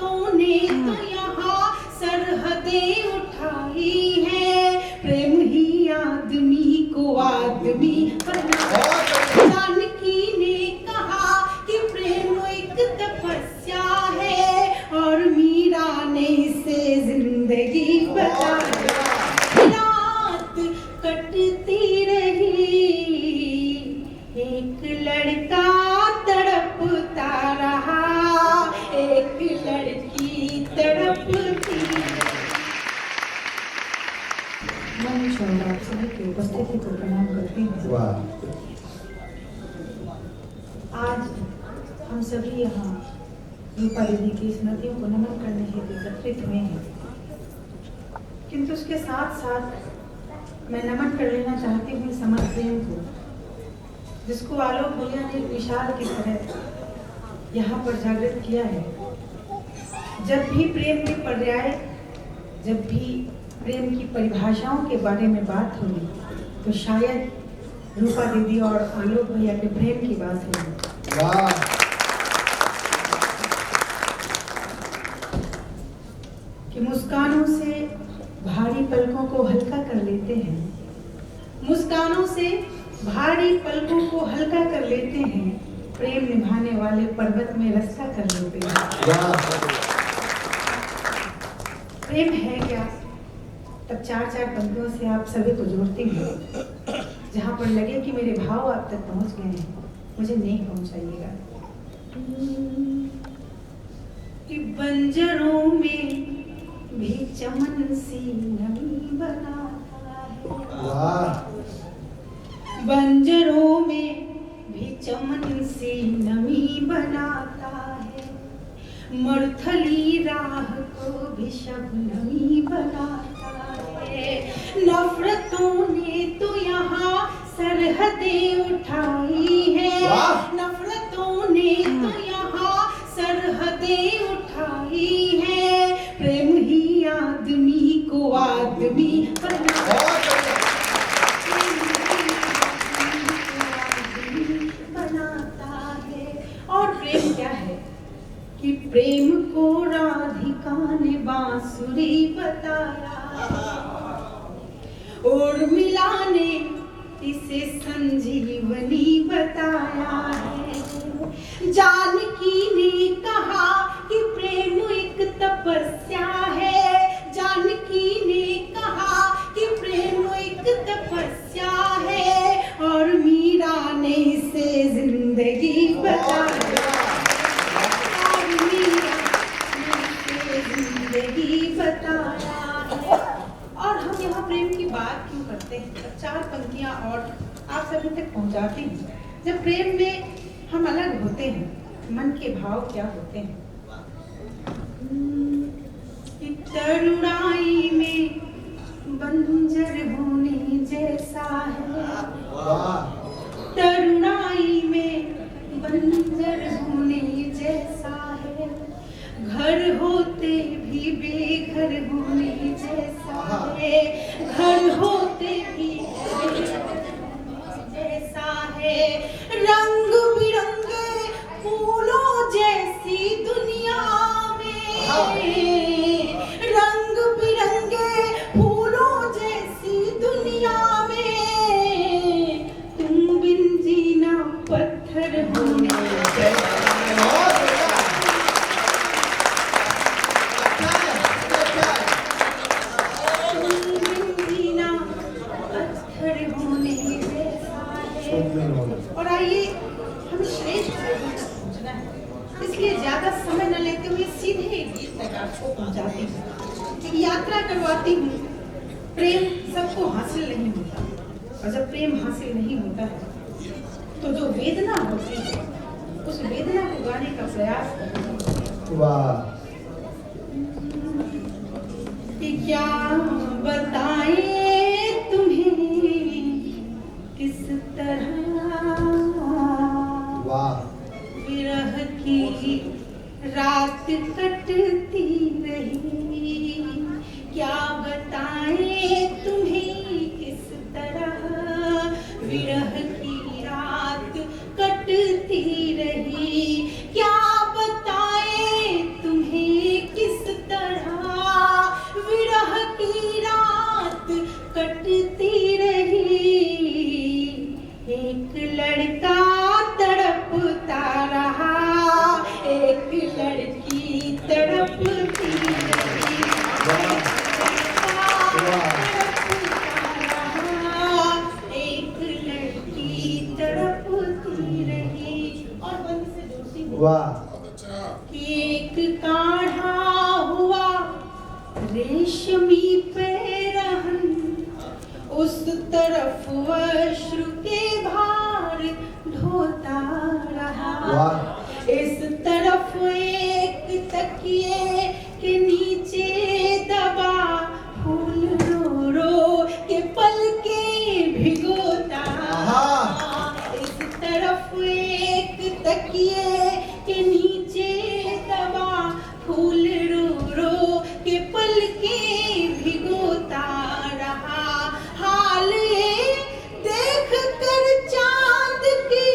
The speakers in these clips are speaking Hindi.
नफरतों ने तो यहाँ सरहदें उठाई है। प्रेम ही आदमी को आदमी बनाता। जानकी ने कहा कि प्रेम एक तपस्या है और मीरा ने इसे जिंदगी बताई। रात कटती रही, एक लड़का तड़पता रहा, एक लड़की तड़पती। मनुष्य और आप सभी की उपस्थिति को प्रणाम करती हूँ। आज हम सभी यहाँ रूपा दीदी की स्मृतियों को नमन करने हेतु एकत्रित हुए हैं, किंतु उसके साथ साथ मैं नमन कर लेना चाहती हूँ समर प्रेम को, जिसको आलोक भैया ने एक विशाल की तरह यहाँ पर जागृत किया है। जब भी प्रेम के पर्याय, जब भी प्रेम की परिभाषाओं के बारे में बात होगी तो शायद रूपा दीदी और आलोक भैया के प्रेम की बात होगी। वाह। कि मुस्कानों से भारी पलकों को हल्का कर लेते हैं, मुस्कानों से भारी पलकों को हल्का कर लेते हैं, प्रेम निभाने वाले पर्वत में रास्ता कर लेते हैं। प्रेम है क्या? तब चार चार पंक्तियों से आप सभी को जोड़ती हूँ, जहाँ पर लगे कि मेरे भाव आप तक पहुँच गए हैं, मुझे नहीं पहुँचाइएगा। कि बंजरों में भी चमन सी नमी बनाता है। बंजरों में भी चमन सी नमी बनाता है, मरथली राह को भी शबनमी बनाता है। नफरतों ने तो यहाँ सरहदें उठाई है। नफरतों ने तो यहाँ सरहदें उठाई है। प्रेम ही आदमी को आदमी बनाता है। और प्रेम क्या है? कि प्रेम को राधिका ने बांसुरी बताया और मिला ने इसे संजीवनी बताया है। जानकी ने कहा कि प्रेम एक तपस्या है। जानकी ने कहा कि प्रेम एक तपस्या है और मीरा ने इसे जिंदगी बताया। बताया है। और हम यहाँ प्रेम की बात क्यों करते हैं? चार पंक्तियाँ और आप सभी तक पहुँचाती हूँ। जब प्रेम में हम अलग होते हैं, मन के भाव क्या होते हैं? तरुणाई में बंजर होने जैसा है। तरुणाई में बंजर होने जैसा है, घर होते भी बेघर होने जैसा है। घर होते भी जैसा है। रंग बिरंगे फूलों जैसी दुनिया में, रंग बिरंगे फूलों जैसी दुनिया में, तुम बिन जीना पत्थर होने जैसा। और आइए हमें श्रेष्ठ पहुंचना है, इसलिए ज्यादा समय न लेते हुए सीधे गीत तक आपको पहुंचाती हूँ, एक यात्रा करवाती हूँ। प्रेम सबको हासिल नहीं होता, और जब प्रेम हासिल नहीं होता है तो जो वेदना होती है उस वेदना को गाने का प्रयास करती हूँ। क्या बताएं तुम्हें किस तरह विरह की रात कटती रही। क्या बताएं तुम्हें किस तरह विरह की रात कटती रही। क्या बताएं तुम्हें लड़की तड़पती रही, एक लड़की तड़पती रही। और बंद से जोशी कि एक काढ़ा हुआ रेशमी पैरहन, उस तरफ अश्रु के भार ढोता रहा, इस तरफ एक तकिए के नीचे दबा फूल रो रो के पलके भिगोता, इस तरफ एक तकिए के नीचे दबा फूल रो रो के पलके भिगोता रहा। हाल ये देख कर चांद की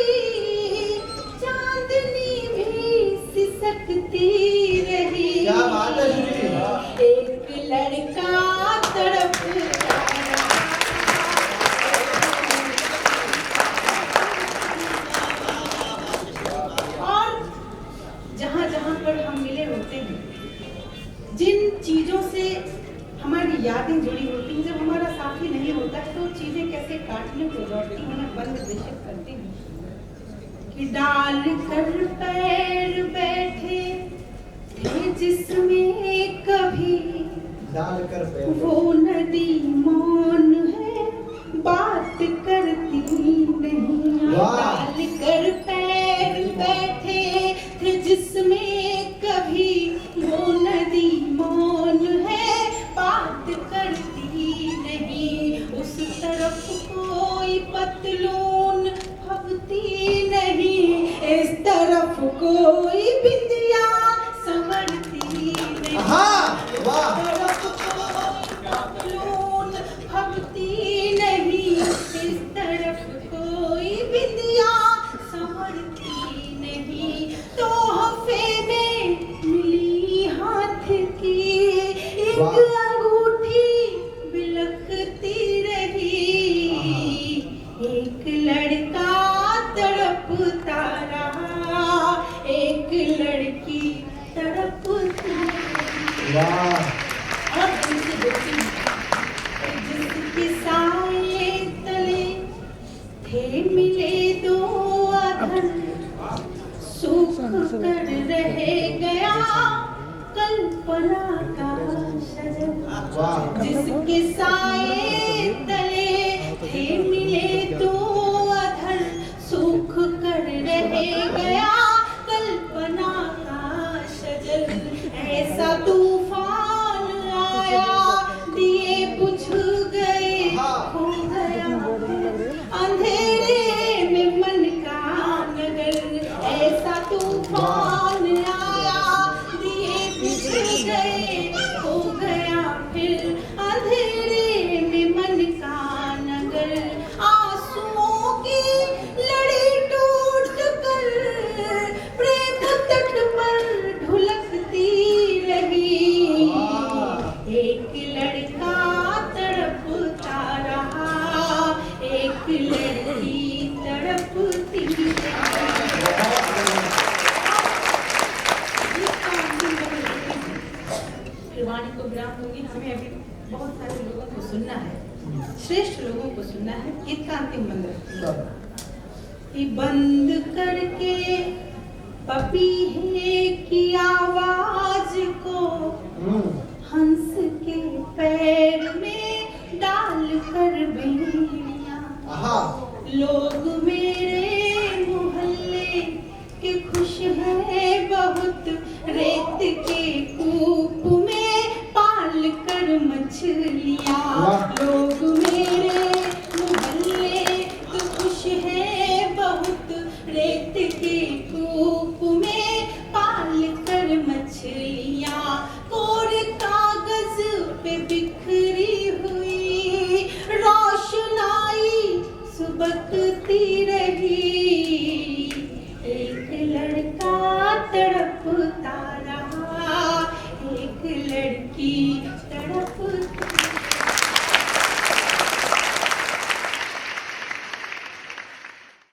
चांदनी भी सिसकती रही, क्या बात है श्री। एक लड़का तड़पता रहा। और जहाँ जहाँ पर हम मिले होते हैं, जिन चीजों से हमारी यादें जुड़ी होती हैं, जब हमारा साथी नहीं होता है तो चीजें कैसे काटने को लौटती हैं, बंद बेशक करती हैं कि डाल कर पैर बैठे थे जिसमें कभी, डाल कर पैर वो नदी मौन है बात करती नहीं। डाल कर पैर बैठे थे जिसमें कभी, वो नदी मौन है बात करती नहीं। उस तरफ कोई पतलून फबती नहीं, इस तरफ कोई बिंदिया संवरती नहीं। वाह। इस तरफ कोई पतलून फबती नहीं, इस तरफ कोई बिंदिया संवरती नहीं। तोहफे में मिली हाथ की एक अंगूठी बिलखती रही, एक लड़का तड़पता रहा, एक लड़की तड़पती रही। और दूसरी दोस्ती जिसके साए तले थे मिले दो अधर, सूख कर रह गया कल्पना का शजर। जिसके साए तले थे मिले दो अधर, सूख कर रह गया कल्पना का शजर। ऐसा तूफान आया दिए बुझ गए, खो गया अंधेरे में मन का नगर। ऐसा तूफान आया दिए बुझ गए, खो गया फिर अंधेरे में मन का नगर। आंसुओं की लड़ी टूट कर प्रेम तट पर ढुलकती रही, एक लड़का तड़पता रहा, एक लड़की तड़पती वाणी को विराम दूंगी। हमें अभी बहुत सारे लोगों को सुनना है, श्रेष्ठ लोगों को सुनना है। गीत का अंतिम मंत्र कि बंद करके पपीहे की आवाज को हंस के पैर में डाल कर बेड़ियां, लोग मेरे मोहल्ले के खुश हैं बहुत, रेत के कूप में पाल कर मछलियां। लोग मेरे मोहल्ले के खुश हैं बहुत, रेत के कूप में पाल कर मछलियां। कोरे कागज पे बिखरी हुई रोशनाई सुबकती रही, एक लड़का तड़पता रहा, एक लड़की तड़प